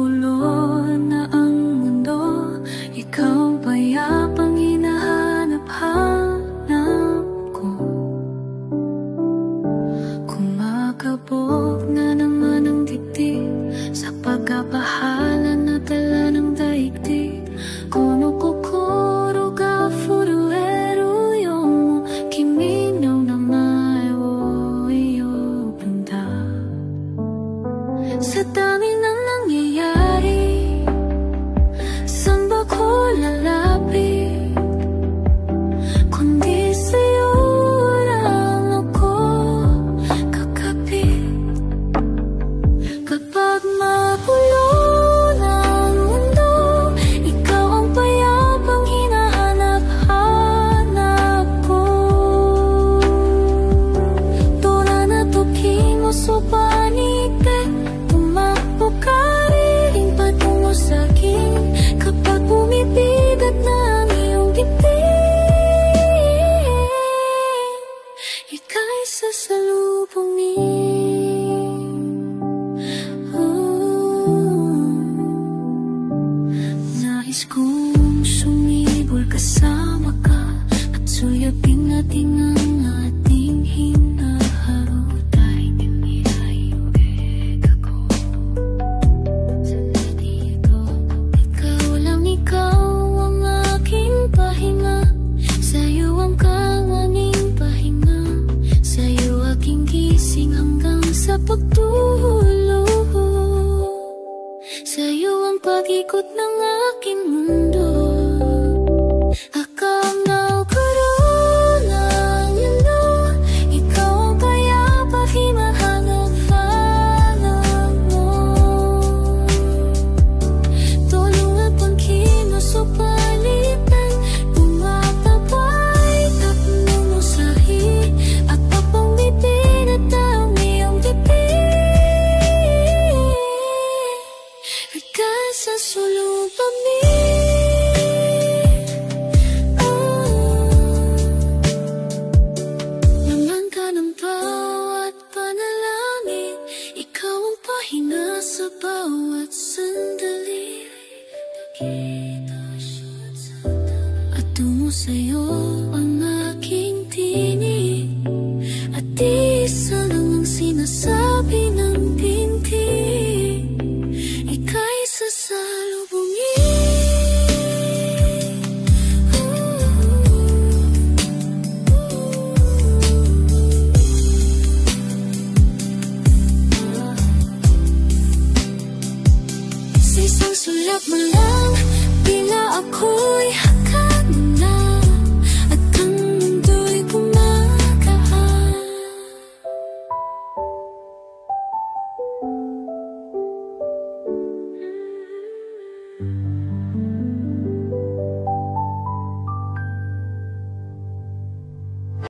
magulo na ang mundo, ikaw ang payapang hinahanap-hanap ko. Kumakabog na naman ang dibdib sa pagkabahala na dala ng daigdig. Kono kokoro ga furueru yo mo kimi no namae wo iobanda. Sa dami ng nangyayari, saan ba ko lalapit? Kundi sa'yo lang ako kakapit. Kapag magulo ng mundo, ikaw ang payapang hinahanap-hanap ko. Tula na tuking mo sa panitin, tumakbo ka rin patungo sa'kin. Kapag bumibigat na ang iyong dibdib, ika'y sasalubungin. Nais kong sumibol kasama ka at suyapin natin ang ating hinaharutay. Dinirayuge ako sa latito. Ikaw lang, ikaw ang aking pahinga. Sa'yo ang kanganging pahinga. Sa'yo aking gising hanggang sa pagtulog. Sa'yo ang pag-ikot ng aking mundo. Akang naukorona yun, ikaw ang payapa hinahanap-hanap mo. Tulungan pang kinusupalitan, tumatapay tapno mo sahi, at papang bibinat ang iyong bibig. Ika'y sasalubungin. Laman ka ng bawat panalangin, ikaw ang pahinga sa bawat sandali. At tungo sa'yo ang aking tinig, at isa lang ang sinasabi ng binti. Ika'y sasalubungin.